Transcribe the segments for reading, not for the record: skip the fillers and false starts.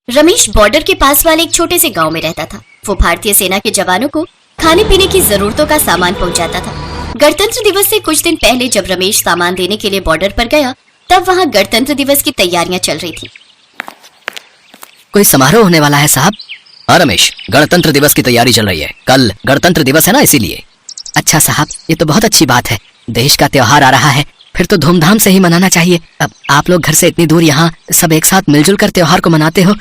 Ramesh border के पास वाले एक छोटे से गांव में रहता था। वो भारतीय सेना के जवानों को खाने पीने की जरूरतों का सामान पहुंचाता था। गणतंत्र दिवस से कुछ दिन पहले जब रमेश सामान देने के लिए बॉर्डर पर गया, तब वहाँ गणतंत्र दिवस की तैयारियां चल रही थी। कोई समारोह होने वाला है साहब? हाँ रमेश, गणतंत्र दिवस की तैयारी चल रही है। कल गणतंत्र दिवस है ना, इसीलिए। अच्छा साहब, ये तो बहुत अच्छी बात है। देश का त्योहार आ रहा है, फिर तो धूमधाम से ही मनाना चाहिए। अब आप लोग घर से इतनी दूर यहाँ सब एक साथ मिलजुल कर त्योहार को मनाते हो,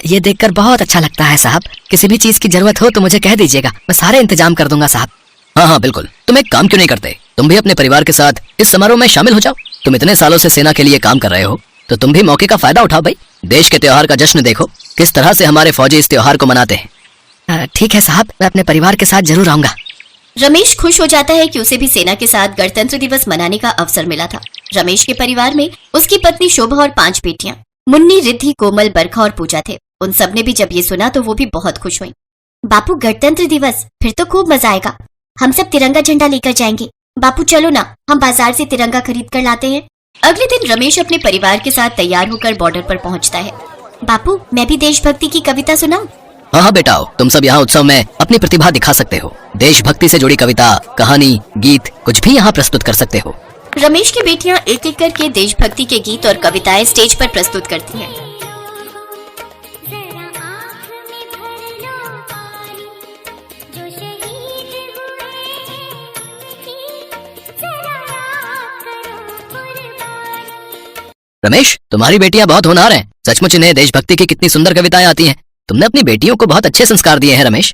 ये देखकर बहुत अच्छा लगता है साहब। किसी भी चीज की जरूरत हो तो मुझे कह दीजिएगा, मैं सारे इंतजाम कर दूंगा साहब। हाँ हाँ बिल्कुल। तुम एक काम क्यों नहीं करते, तुम भी अपने परिवार के साथ इस समारोह में शामिल हो जाओ। तुम इतने सालों से सेना के लिए काम कर रहे हो, तो तुम भी मौके का फायदा उठाओ भाई। देश के त्योहार का जश्न देखो, किस तरह से हमारे फौजी इस त्योहार को मनाते हैं। ठीक है साहब, मैं अपने परिवार के साथ जरूर आऊंगा। रमेश खुश हो जाता है कि उसे भी सेना के साथ गणतंत्र दिवस मनाने का अवसर मिला था। रमेश के परिवार में उसकी पत्नी शोभा और 5 बेटियां मुन्नी, रिद्धि, कोमल, बरखा और पूजा थे। उन सब ने भी जब ये सुना तो वो भी बहुत खुश हुई। बापू, गणतंत्र दिवस, फिर तो खूब मजा आएगा। हम सब तिरंगा झंडा लेकर जाएंगे। बापू चलो ना, हम बाजार से तिरंगा खरीद कर लाते हैं। अगले दिन रमेश अपने परिवार के साथ तैयार होकर बॉर्डर पर पहुंचता है। बापू, मैं भी देशभक्ति की कविता सुनाऊं? हाँ हाँ बेटा, तुम सब यहाँ उत्सव में अपनी प्रतिभा दिखा सकते हो। देशभक्ति से जुड़ी कविता, कहानी, गीत कुछ भी यहाँ प्रस्तुत कर सकते हो। रमेश की बेटियाँ एक एक करके देशभक्ति के गीत और कविताएं स्टेज पर प्रस्तुत करती हैं। रमेश, तुम्हारी बेटियां बहुत होनहार हैं। सचमुच इन्हें देशभक्ति की कितनी सुंदर कविताएं आती हैं। तुमने अपनी बेटियों को बहुत अच्छे संस्कार दिए हैं रमेश।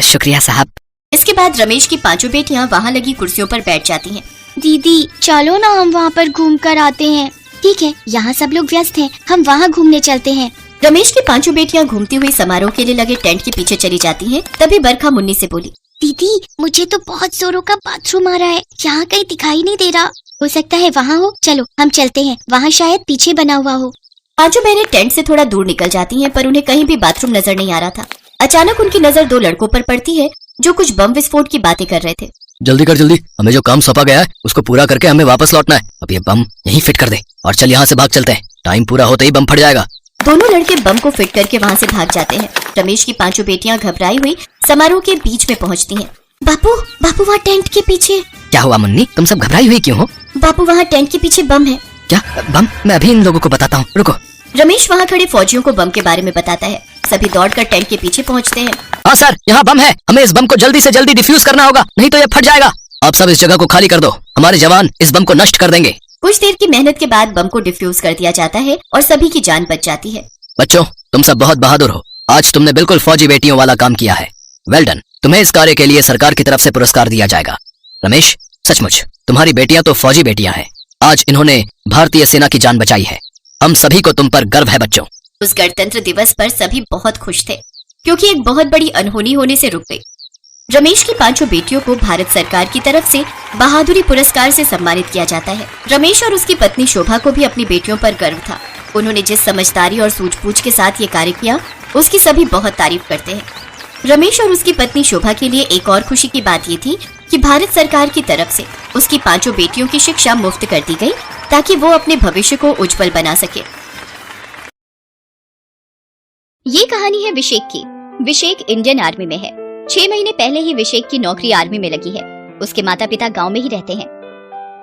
शुक्रिया साहब। इसके बाद रमेश की 5 बेटियां वहाँ लगी कुर्सियों पर बैठ जाती हैं। दीदी चलो ना, हम वहाँ पर घूम कर आते हैं। ठीक है, यहाँ सब लोग व्यस्त हैं, हम वहाँ घूमने चलते हैं। रमेश की 5 बेटियां घूमती हुई समारोह के लिए लगे टेंट के पीछे चली जाती हैं। तभी बरखा मुन्नी से बोली, दीदी मुझे तो बहुत जोरों का बाथरूम आ रहा है, यहाँ कहीं दिखाई नहीं दे रहा। हो सकता है वहाँ हो, चलो हम चलते हैं, वहाँ शायद पीछे बना हुआ हो। 5 बहनें टेंट से थोड़ा दूर निकल जाती हैं, पर उन्हें कहीं भी बाथरूम नजर नहीं आ रहा था। अचानक उनकी नजर 2 लड़कों पर पड़ती है जो कुछ बम विस्फोट की बातें कर रहे थे। जल्दी कर जल्दी, हमें जो काम सौंपा गया है उसको पूरा करके हमें वापस लौटना है। अब ये बम यहीं फिट कर दे और चल यहाँ से भाग चलते हैं। टाइम पूरा होते ही बम फट जाएगा। दोनों लड़के बम को फिट करके वहाँ से भाग जाते हैं। रमेश की 5 बेटियां घबराई हुई समारोह के बीच में पहुँचती हैं। बापू, बापू वहाँ टेंट के पीछे। क्या हुआ मुन्नी, तुम सब घबराई हुई क्यों हो? बापू, वहाँ टेंट के पीछे बम है। क्या बम? मैं अभी इन लोगों को बताता हूँ, रुको। रमेश वहाँ खड़े फौजियों को बम के बारे में बताता है। सभी दौड़कर टेंट के पीछे पहुँचते हैं। हाँ सर, यहाँ बम है, हमें इस बम को जल्दी से जल्दी डिफ्यूज करना होगा, नहीं तो ये फट जाएगा। आप सब इस जगह को खाली कर दो, हमारे जवान इस बम को नष्ट कर देंगे। कुछ देर की मेहनत के बाद बम को डिफ्यूज कर दिया जाता है और सभी की जान बच जाती है। बच्चों, तुम सब बहुत बहादुर हो। आज तुमने बिल्कुल फौजी बेटियों वाला काम किया है। Well done. तुम्हें इस कार्य के लिए सरकार की तरफ से पुरस्कार दिया जाएगा। रमेश, सचमुच तुम्हारी बेटियां तो फौजी बेटियां हैं। आज इन्होंने भारतीय सेना की जान बचाई है। हम सभी को तुम पर गर्व है बच्चों। उस गणतंत्र दिवस पर सभी बहुत खुश थे, क्योंकि एक बहुत बड़ी अनहोनी होने से रुक गई। रमेश की 5 बेटियों को भारत सरकार की तरफ से बहादुरी पुरस्कार से सम्मानित किया जाता है। रमेश और उसकी पत्नी शोभा को भी अपनी बेटियों पर गर्व था। उन्होंने जिस समझदारी और सूझबूझ के साथ ये कार्य किया, उसकी सभी बहुत तारीफ करते हैं। रमेश और उसकी पत्नी शोभा के लिए एक और खुशी की बात ये थी कि भारत सरकार की तरफ से उसकी 5 बेटियों की शिक्षा मुफ्त कर दी गई, ताकि वो अपने भविष्य को उज्जवल बना सके। ये कहानी है विशेक की। विशेक इंडियन आर्मी में है। 6 महीने पहले ही विशेक की नौकरी आर्मी में लगी है। उसके माता पिता गांव में ही रहते हैं।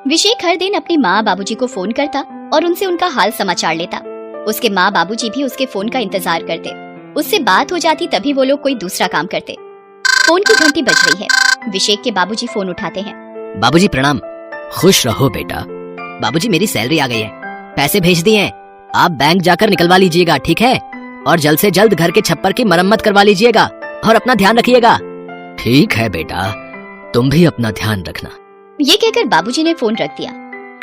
विशेक हर दिन अपनी माँ बाबूजी को फोन करता और उनसे उनका हाल समाचार लेता। उसके माँ बाबूजी भी उसके फोन का इंतजार करते। उससे बात हो जाती तभी वो लोग कोई दूसरा काम करते। फोन की घंटी बज रही है। विशेक के बाबूजी फोन उठाते हैं। बाबूजी प्रणाम। खुश रहो बेटा। बाबूजी, मेरी सैलरी आ गई है, पैसे भेज दिए हैं। आप बैंक जाकर निकलवा लीजिएगा, ठीक है? और जल्द से जल्द घर के छप्पर की मरम्मत करवा लीजिएगा और अपना ध्यान रखिएगा। ठीक है बेटा, तुम भी अपना ध्यान रखना। ये कहकर बाबूजी ने फोन रख दिया।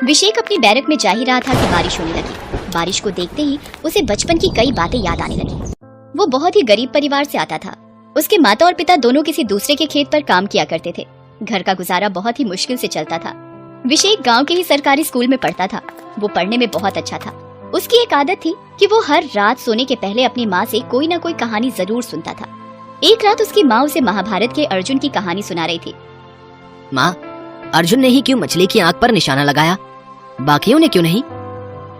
विशेक अपनी बैरक में जा ही रहा था कि बारिश होने लगी। बारिश को देखते ही उसे बचपन की कई बातें याद आने लगी। वो बहुत ही गरीब परिवार से आता था। उसके माता और पिता दोनों किसी दूसरे के खेत पर काम किया करते थे। घर का गुजारा बहुत ही मुश्किल से चलता था। विशेक गांव के ही सरकारी स्कूल में पढ़ता था। वो पढ़ने में बहुत अच्छा था। उसकी एक आदत थी कि वो हर रात सोने के पहले अपनी माँ से कोई न कोई कहानी जरूर सुनता था। एक रात उसकी माँ उसे महाभारत के अर्जुन की कहानी सुना रही थी। माँ, अर्जुन ने ही क्यों मछली की आंख पर निशाना लगाया, बाकियों ने क्यों नहीं?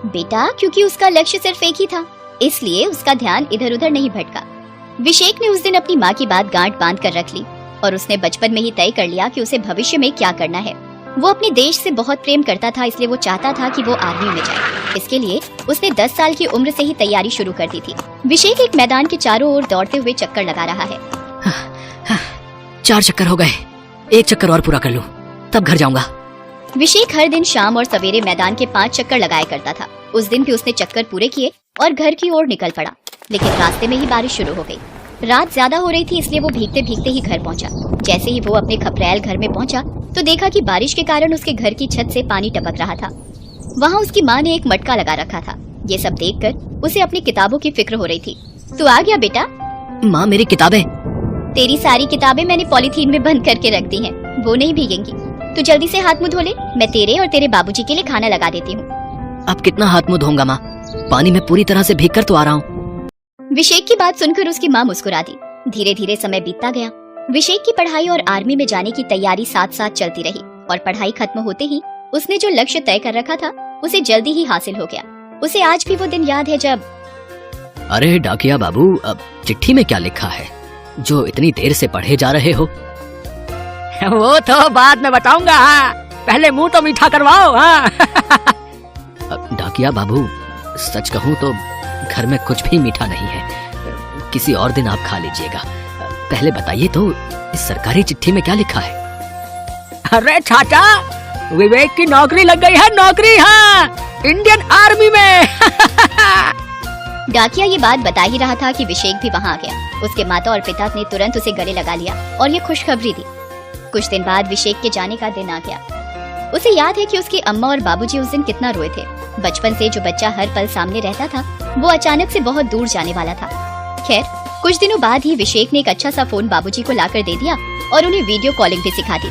बेटा, क्योंकि उसका लक्ष्य सिर्फ एक ही था, इसलिए उसका ध्यान इधर उधर नहीं भटका। अभिषेक ने उस दिन अपनी माँ की बात गांठ बांध कर रख ली और उसने बचपन में ही तय कर लिया कि उसे भविष्य में क्या करना है। वो अपने देश से बहुत प्रेम करता था, इसलिए वो चाहता था कि वो आर्मी में जाए। इसके लिए उसने 10 साल की उम्र से ही तैयारी शुरू कर दी थी। अभिषेक एक मैदान के चारों ओर दौड़ते हुए चक्कर लगा रहा है। 4 चक्कर हो गए, 1 चक्कर और पूरा कर लूं, तब घर जाऊंगा। अभिषेक हर दिन शाम और सवेरे मैदान के 5 चक्कर लगाया करता था। उस दिन भी उसने चक्कर पूरे किए और घर की ओर निकल पड़ा, लेकिन रास्ते में ही बारिश शुरू हो गई। रात ज्यादा हो रही थी, इसलिए वो भीगते भीगते ही घर पहुंचा। जैसे ही वो अपने खपरैल घर में पहुंचा तो देखा कि बारिश के कारण उसके घर की छत से पानी टपक रहा था। वहाँ उसकी माँ ने एक मटका लगा रखा था। ये सब देखकर उसे अपनी किताबों की फिक्र हो रही थी। तू आ गया बेटा? माँ, मेरी किताबें। तेरी सारी किताबें मैंने पॉलीथीन में बंद करके रख दी हैं, वो नहीं भीगेंगी। तू जल्दी से हाथ मुंह धो ले, मैं तेरे और तेरे बाबूजी के लिए खाना लगा देती हूँ। अब कितना हाथ मुंह धोऊंगा माँ, पानी में पूरी तरह से भीग कर तो आ रहा हूँ। अभिषेक की बात सुनकर उसकी माँ मुस्कुरा दी। धीरे धीरे समय बीतता गया। अभिषेक की पढ़ाई और आर्मी में जाने की तैयारी साथ साथ चलती रही और पढ़ाई खत्म होते ही उसने जो लक्ष्य तय कर रखा था उसे जल्दी ही हासिल हो गया। उसे आज भी वो दिन याद है जब... अरे डाकिया बाबू, अब चिट्ठी में क्या लिखा है जो इतनी देर से पढ़े जा रहे हो? वो तो बाद में बताऊंगा, पहले मुंह तो मीठा करवाओ। डाकिया बाबू, सच कहूँ तो घर में कुछ भी मीठा नहीं है, किसी और दिन आप खा लीजिएगा। पहले बताइए तो इस सरकारी चिट्ठी में क्या लिखा है? अरे चाचा, विवेक की नौकरी लग गई है, नौकरी। हाँ, इंडियन आर्मी में। डाकिया ये बात बता ही रहा था कि अभिषेक भी वहाँ आ गया। उसके माता और पिता ने तुरंत उसे गले लगा लिया और ये खुशखबरी दी। कुछ दिन बाद अभिषेक के जाने का दिन आ गया। उसे याद है कि उसकी अम्मा और बाबूजी उस दिन कितना रोए थे। बचपन से जो बच्चा हर पल सामने रहता था, वो अचानक से बहुत दूर जाने वाला था। खैर, कुछ दिनों बाद ही अभिषेक ने एक अच्छा सा फोन बाबूजी को लाकर दे दिया और उन्हें वीडियो कॉलिंग भी सिखा दी।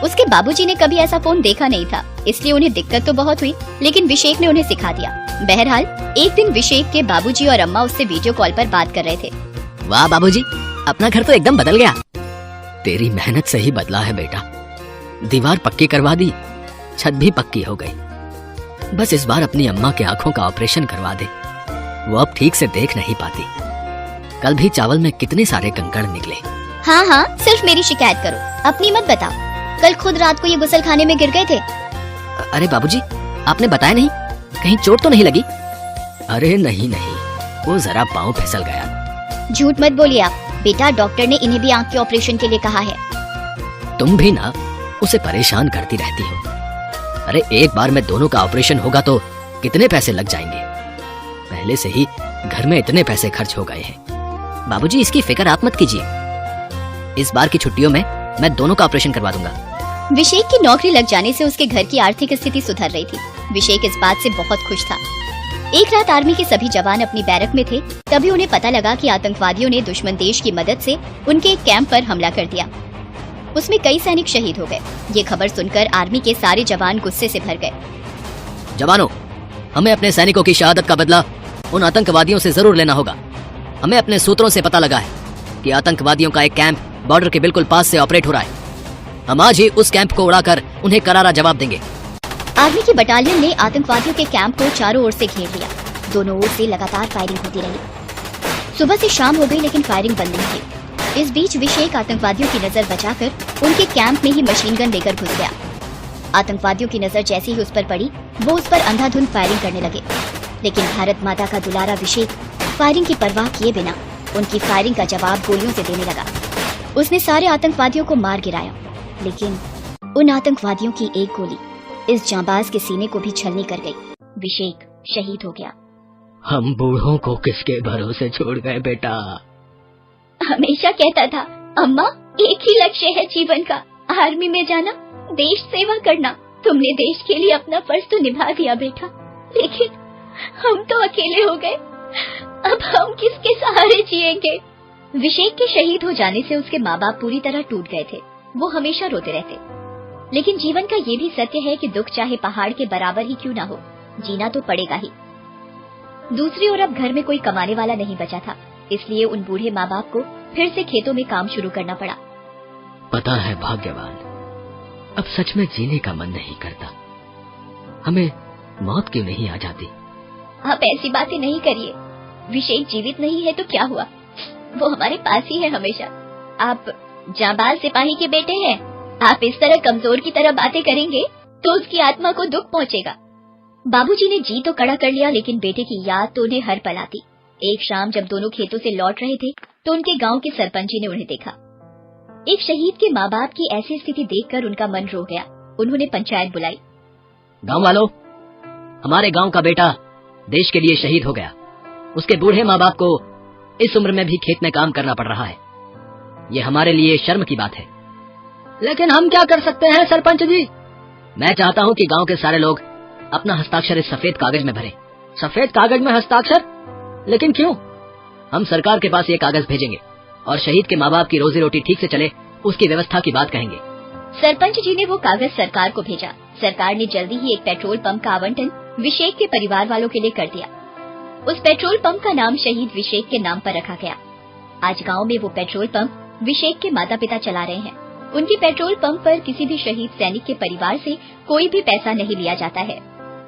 उसके बाबूजी ने कभी ऐसा फोन देखा नहीं था, इसलिए उन्हें दिक्कत तो बहुत हुई, लेकिन अभिषेक ने उन्हें सिखा दिया। बहरहाल एक दिन अभिषेक के बाबूजी और अम्मा उससे वीडियो कॉल पर बात कर रहे थे। वाह बाबूजी, अपना घर तो एकदम बदल गया। तेरी मेहनत से ही बदला है बेटा। दीवार पक्की करवा दी, छत भी पक्की हो गई। बस इस बार अपनी अम्मा के आंखों का ऑपरेशन करवा दे, वो अब ठीक से देख नहीं पाती। कल भी चावल में कितने सारे कंकड़ निकले। हाँ हाँ, सिर्फ मेरी शिकायत करो, अपनी मत बताओ। कल खुद रात को ये गुसलखाने में गिर गए थे। अरे बाबूजी, आपने बताया नहीं? कहीं चोट तो नहीं लगी? अरे नहीं नहीं, वो जरा पाँव फिसल गया। झूठ मत बोलिए आप बेटा, डॉक्टर ने इन्हें भी आंख के ऑपरेशन के लिए कहा है। तुम भी ना उसे परेशान करती रहती हो। अरे एक बार में दोनों का ऑपरेशन होगा तो कितने पैसे लग जाएंगे। पहले से ही घर में इतने पैसे खर्च हो गए हैं। बाबूजी, इसकी फिक्र आप मत कीजिए, इस बार की छुट्टियों में मैं दोनों का ऑपरेशन करवा दूंगा। अभिषेक की नौकरी लग जाने से उसके घर की आर्थिक स्थिति सुधर रही थी। अभिषेक इस बात से बहुत खुश था। एक रात आर्मी के सभी जवान अपनी बैरक में थे, तभी उन्हें पता लगा कि आतंकवादियों ने दुश्मन देश की मदद से उनके एक कैंप पर हमला कर दिया। उसमें कई सैनिक शहीद हो गए। ये खबर सुनकर आर्मी के सारे जवान गुस्से से भर गए। जवानों, हमें अपने सैनिकों की शहादत का बदला उन आतंकवादियों से जरूर लेना होगा। हमें अपने सूत्रों से पता लगा है कि आतंकवादियों का एक कैंप बॉर्डर के बिल्कुल पास से ऑपरेट हो रहा है। हम आज ही उस कैंप को उड़ाकर उन्हें करारा जवाब देंगे। आर्मी की बटालियन ने आतंकवादियों के कैंप को चारों ओर से घेर लिया। दोनों ओर से लगातार फायरिंग होती रही। सुबह से शाम हो गई, लेकिन फायरिंग बंद नहीं हुई। इस बीच अभिषेक आतंकवादियों की नजर बचाकर उनके कैंप में ही मशीन गन लेकर घुस गया। आतंकवादियों की नजर जैसे ही उस पर पड़ी, वो उस पर अंधाधुंध फायरिंग करने लगे। लेकिन भारत माता का दुलारा अभिषेक फायरिंग की परवाह किए बिना उनकी फायरिंग का जवाब गोलियों से देने लगा। उसने सारे आतंकवादियों को मार गिराया, लेकिन उन आतंकवादियों की एक गोली इस जांबाज के सीने को भी छलनी कर गई। अभिषेक शहीद हो गया। हम बूढ़ों को किसके भरोसे छोड़ गए बेटा? हमेशा कहता था, अम्मा एक ही लक्ष्य है जीवन का, आर्मी में जाना, देश सेवा करना। तुमने देश के लिए अपना फर्ज तो निभा दिया बेटा, लेकिन हम तो अकेले हो गए। अब हम किसके सहारे जिएंगे? अभिषेक के शहीद हो जाने से उसके माँ बाप पूरी तरह टूट गए थे। वो हमेशा रोते रहते। लेकिन जीवन का ये भी सत्य है कि दुख चाहे पहाड़ के बराबर ही क्यों ना हो, जीना तो पड़ेगा ही। दूसरी ओर अब घर में कोई कमाने वाला नहीं बचा था, इसलिए उन बूढ़े माँ बाप को फिर से खेतों में काम शुरू करना पड़ा। पता है भाग्यवान, अब सच में जीने का मन नहीं करता। हमें मौत क्यों नहीं आ जाती? आप ऐसी बातें नहीं करिए, विशेक जीवित नहीं है तो क्या हुआ, वो हमारे पास ही है हमेशा। आप जांबाज सिपाही के बेटे हैं, आप इस तरह कमजोर की तरह बातें करेंगे तो उसकी आत्मा को दुख पहुंचेगा। बाबूजी ने जी तो कड़ा कर लिया, लेकिन बेटे की याद तो उन्हें हर पल आती। एक शाम जब दोनों खेतों से लौट रहे थे तो उनके गांव के सरपंच जी ने उन्हें देखा। एक शहीद के माँ बाप की ऐसी स्थिति देखकर उनका मन रो गया। उन्होंने पंचायत बुलाई। गांव वालों, हमारे गांव का बेटा देश के लिए शहीद हो गया। उसके बूढ़े माँ बाप को इस उम्र में भी खेत में काम करना पड़ रहा है। ये हमारे लिए शर्म की बात है। लेकिन हम क्या कर सकते हैं सरपंच जी? मैं चाहता हूँ कि गांव के सारे लोग अपना हस्ताक्षर इस सफेद कागज में भरें। सफेद कागज में हस्ताक्षर? लेकिन क्यों? हम सरकार के पास ये कागज भेजेंगे और शहीद के माँ बाप की रोजी रोटी ठीक से चले उसकी व्यवस्था की बात कहेंगे। सरपंच जी ने वो कागज सरकार को भेजा। सरकार ने जल्दी ही एक पेट्रोल पंप का आवंटन विशेक के परिवार वालों के लिए कर दिया। उस पेट्रोल पंप का नाम शहीद विशेक के नाम पर रखा गया। आज गांव में वो पेट्रोल पंप विशेक के माता पिता चला रहे हैं। उनके पेट्रोल पंप पर किसी भी शहीद सैनिक के परिवार से कोई भी पैसा नहीं लिया जाता है।